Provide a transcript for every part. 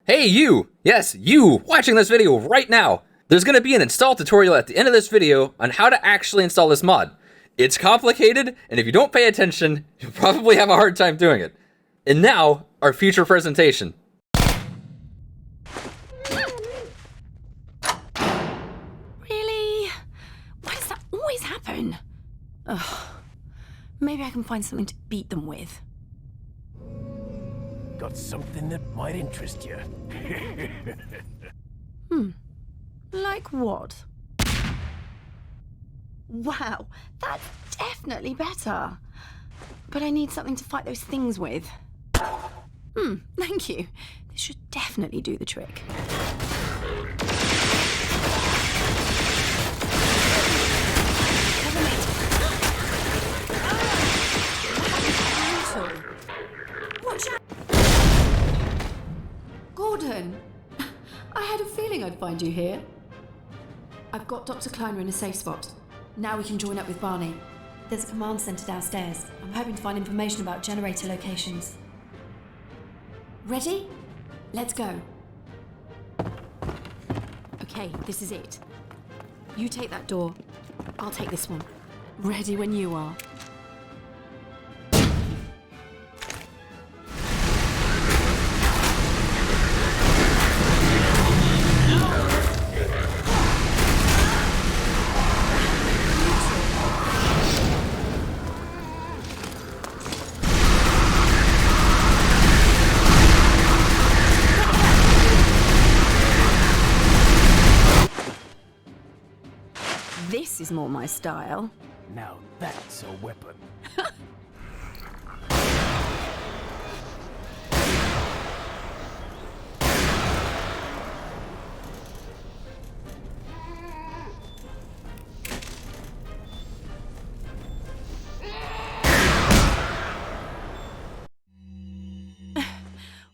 Hey you! Yes, you watching this video right now! There's going to be an install tutorial at the end of this video on how to actually install this mod. It's complicated, and if you don't pay attention, you'll probably have a hard time doing it. And now, our feature presentation. Really? Why does that always happen? Ugh. Maybe I can find something to beat them with. Got something that might interest you. Like what? Wow, that's definitely better. But I need something to fight those things with. Thank you. This should definitely do the trick. Watch out! Gordon! I had a feeling I'd find you here. I've got Dr. Kleiner in a safe spot. Now we can join up with Barney. There's a command center downstairs. I'm hoping to find information about generator locations. Ready? Let's go. Okay, this is it. You take that door. I'll take this one. Ready when you are. This is more my style. Now that's a weapon.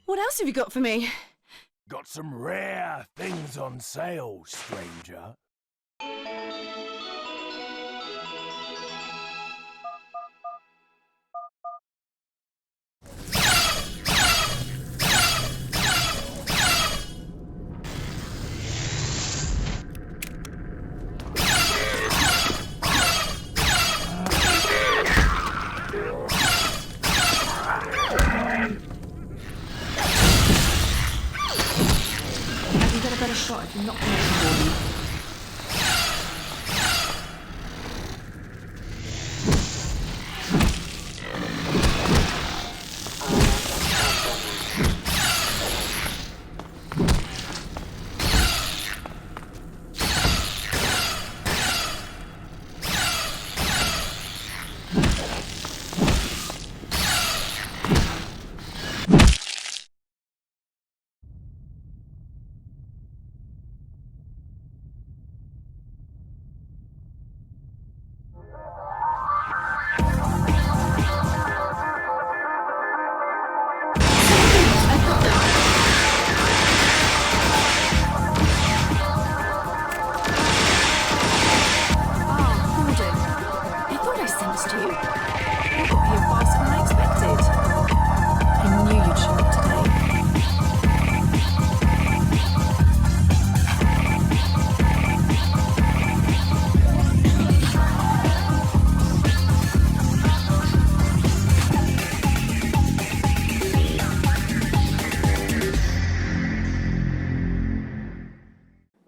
What else have you got for me? Got some rare things on sale, stranger. Have you got a better shot if you're not connected, Gordon?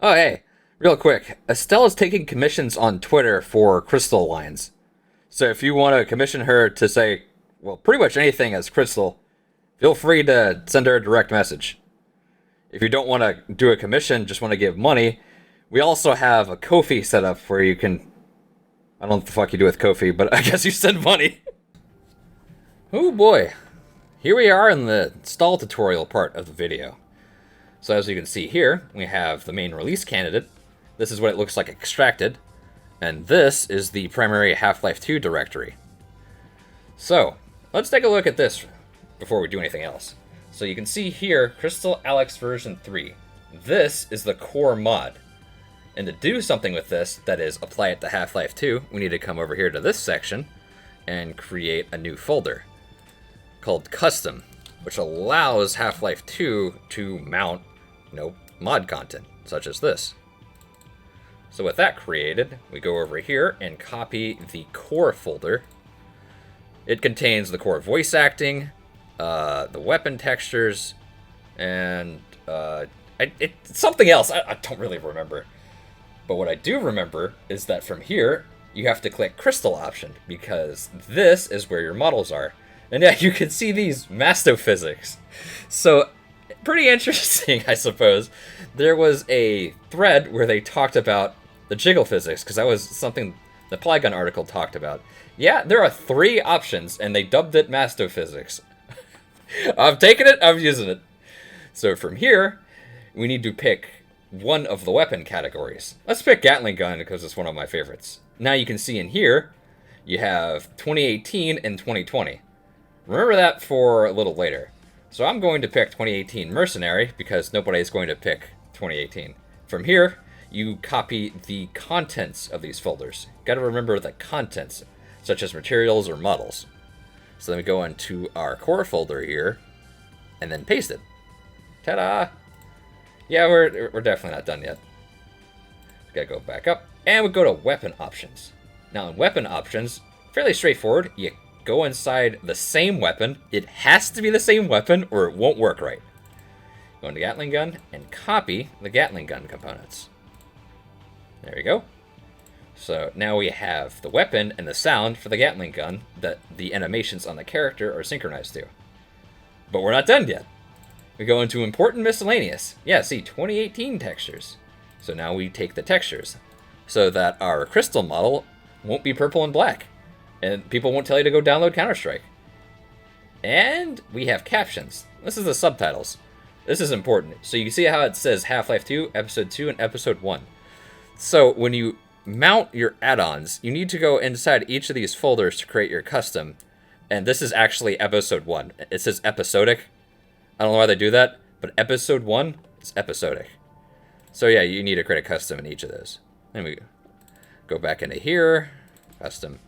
Oh hey, real quick, Estelle is taking commissions on Twitter for Krystal lines. So if you want to commission her to say, well, pretty much anything as Krystal, feel free to send her a direct message. If you don't want to do a commission, just want to give money, we also have a Ko-fi set up where you can... I don't know what the fuck you do with Ko-fi, but I guess you send money. Oh boy. Here we are in the install tutorial part of the video. So as you can see here, we have the main release candidate. This is what it looks like extracted. And this is the primary Half-Life 2 directory. So, let's take a look at this before we do anything else. So you can see here, Krystal Alyx version 3. This is the core mod. And to do something with this, that is, apply it to Half-Life 2, we need to come over here to this section and create a new folder called Custom. which allows Half-Life 2 to mount, mod content, such as this. So with that created, we go over here and copy the core folder. It contains the core voice acting, the weapon textures, and it's something else. I don't really remember. But what I do remember is that from here, you have to click Krystal option, because this is where your models are. And yeah, you can see these mastophysics. So, pretty interesting, I suppose. There was a thread where they talked about the jiggle physics, because that was something the Polygon article talked about. Yeah, there are 3 options, and they dubbed it mastophysics. I'm taking it, I'm using it. So from here, we need to pick one of the weapon categories. Let's pick Gatling Gun, because it's one of my favorites. Now you can see in here, you have 2018 and 2020. Remember that for a little later. So I'm going to pick 2018 Mercenary, because nobody's going to pick 2018. From here, you copy the contents of these folders. Gotta remember the contents, such as materials or models. So then we go into our core folder here, and then paste it. Ta-da! Yeah, we're definitely not done yet. Gotta go back up, and we go to weapon options. Now in weapon options, fairly straightforward. You go inside the same weapon. It has to be the same weapon or it won't work right. Go into Gatling Gun and copy the Gatling Gun components. There we go. So now we have the weapon and the sound for the Gatling Gun that the animations on the character are synchronized to. But we're not done yet. We go into important miscellaneous. Yeah, see, 2018 textures. So now we take the textures so that our Krystal model won't be purple and black. And people won't tell you to go download Counter-Strike. And we have captions. This is the subtitles. This is important. So you can see how it says Half-Life 2, Episode 2, and Episode 1. So when you mount your add-ons, you need to go inside each of these folders to create your custom. And this is actually Episode 1. It says episodic. I don't know why they do that, but Episode 1 is episodic. So yeah, you need to create a custom in each of those. Then we go back into here, custom.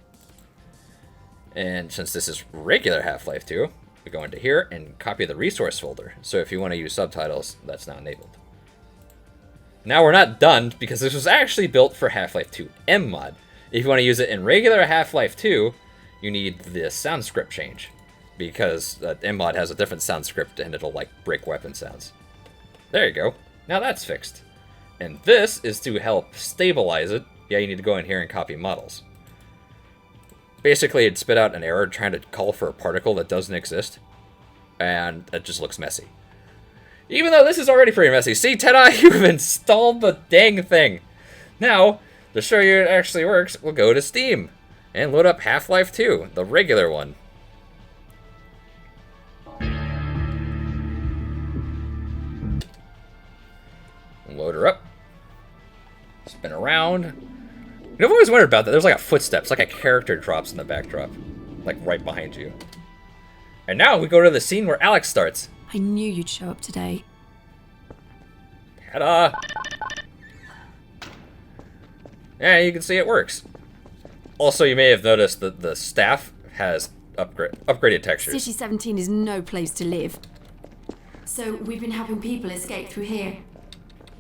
And since this is regular Half-Life 2, we go into here and copy the resource folder. So if you want to use subtitles, that's now enabled. Now we're not done, because this was actually built for Half-Life 2 MMod. If you want to use it in regular Half-Life 2, you need the sound script change, because MMod has a different sound script and it'll like break weapon sounds. There you go. Now that's fixed. And this is to help stabilize it. Yeah, you need to go in here and copy models. Basically, it spit out an error trying to call for a particle that doesn't exist, and it just looks messy. Even though this is already pretty messy. See, ta-da, you've installed the dang thing. Now, to show you it actually works, we'll go to Steam and load up Half-Life 2, the regular one. Load her up. Spin around. I've always wondered about that. There's like a footsteps, like a character drops in the backdrop, like right behind you. And now we go to the scene where Alyx starts. I knew you'd show up today. Ta-da! Yeah, you can see it works. Also, you may have noticed that the staff has upgraded textures. City 17 is no place to live. So we've been helping people escape through here.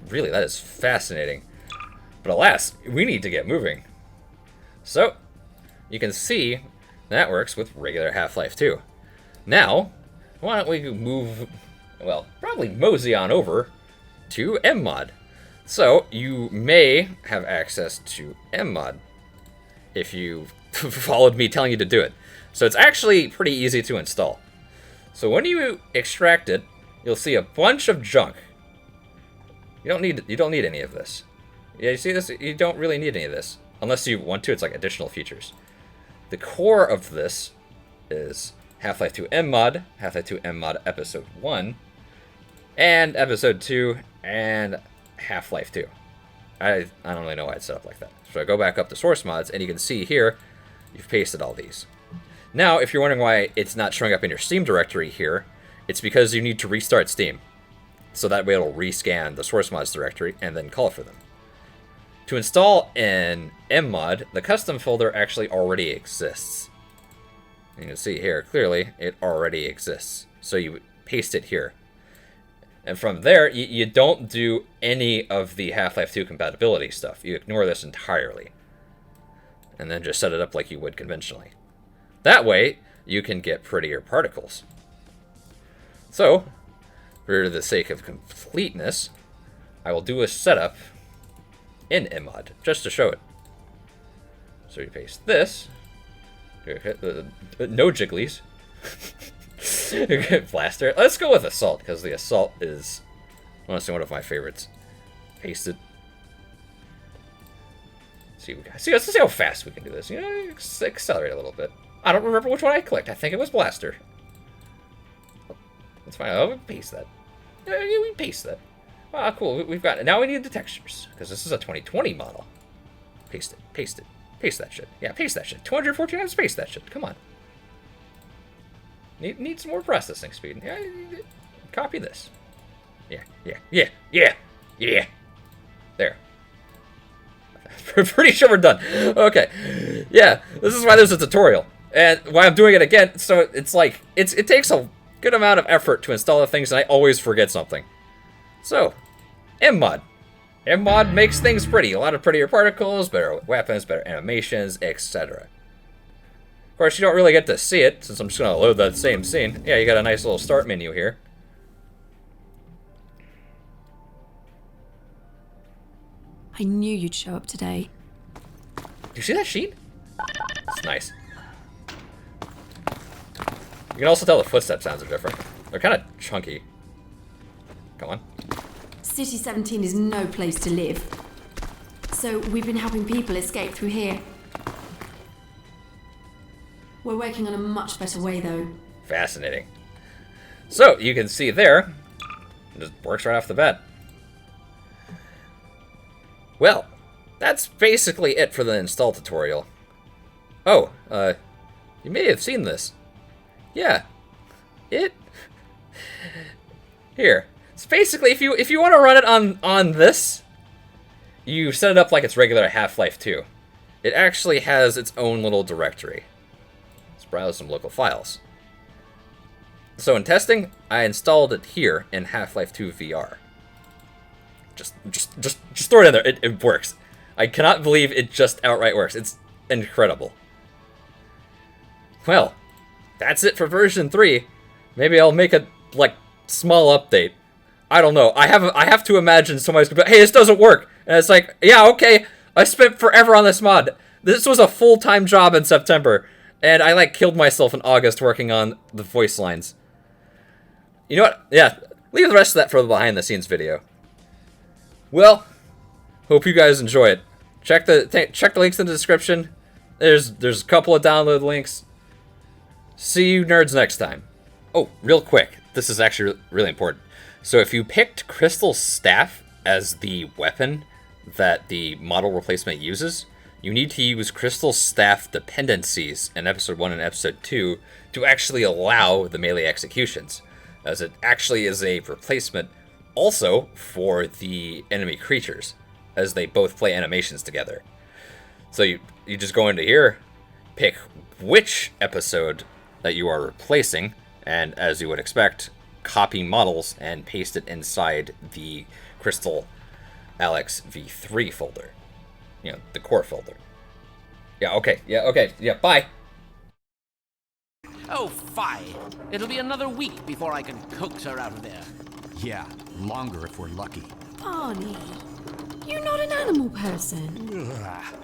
Really, that is fascinating. But alas, we need to get moving. So, you can see that works with regular Half-Life 2. Now, why don't we move, well, probably mosey on over to MMod. So, you may have access to MMod if you followed me telling you to do it. So it's actually pretty easy to install. So when you extract it, you'll see a bunch of junk. You don't need any of this. Yeah, you see this? You don't really need any of this. Unless you want to, it's like additional features. The core of this is Half-Life 2 MMod, Half-Life 2 MMod Episode 1, and Episode 2, and Half-Life 2. I don't really know why it's set up like that. So I go back up to source mods, and you can see here, you've pasted all these. Now, if you're wondering why it's not showing up in your Steam directory here, it's because you need to restart Steam. So that way it'll rescan the source mods directory and then call for them. To install an MMod, the custom folder actually already exists. You can see here, clearly, it already exists. So you paste it here. And from there, you don't do any of the Half-Life 2 compatibility stuff. You ignore this entirely. And then just set it up like you would conventionally. That way, you can get prettier particles. So, for the sake of completeness, I will do a setup in MMod, just to show it. So you paste this. No jigglies. Blaster. Let's go with Assault, because the Assault is honestly one of my favorites. Paste it. Let's see how fast we can do this. You know, accelerate a little bit. I don't remember which one I clicked. I think it was Blaster. That's fine. Oh, paste that. Yeah, we paste that. Ah, cool. We've got it. Now we need the textures, because this is a 2020 model. Paste it. Paste it. Paste that shit. Yeah, paste that shit. 214 times paste that shit. Come on. Need some more processing speed. Yeah, copy this. Yeah. There. Pretty sure we're done. Okay. Yeah, this is why there's a tutorial. And why I'm doing it again, so it's like, it takes a good amount of effort to install the things, and I always forget something. So, MMod. MMod makes things pretty. A lot of prettier particles, better weapons, better animations, etc. Of course, you don't really get to see it, since I'm just going to load that same scene. Yeah, you got a nice little start menu here. I knew you'd show up today. Do you see that sheet? It's nice. You can also tell the footstep sounds are different. They're kind of chunky. Come on. City 17 is no place to live. So we've been helping people escape through here. We're working on a much better way, though. Fascinating. So, you can see there, it just works right off the bat. Well, that's basically it for the install tutorial. Oh, you may have seen this. Yeah, here. It's basically, if you want to run it on this, you set it up like it's regular Half-Life 2. It actually has its own little directory. Let's browse some local files. So in testing, I installed it here in Half-Life 2 VR. Just throw it in there. It works. I cannot believe it just outright works. It's incredible. Well, that's it for version 3. Maybe I'll make a small update. I don't know. I have to imagine somebody's gonna be, hey, this doesn't work. And it's like, yeah, okay. I spent forever on this mod. This was a full-time job in September, and I killed myself in August working on the voice lines. You know what? Yeah, leave the rest of that for the behind-the-scenes video. Well, hope you guys enjoy it. Check the links in the description. There's a couple of download links. See you nerds next time. Oh, real quick. This is actually really important. So if you picked Krystal's staff as the weapon that the model replacement uses, you need to use Krystal's staff dependencies in Episode 1 and Episode 2 to actually allow the melee executions, as it actually is a replacement also for the enemy creatures, as they both play animations together. So you just go into here, pick which episode that you are replacing, and as you would expect, copy models and paste it inside the Krystal Alyx V3 folder. You know, the core folder. Yeah, okay, bye! Oh, fie! It'll be another week before I can coax her out of there. Yeah, longer if we're lucky. Barney, you're not an animal person. Ugh.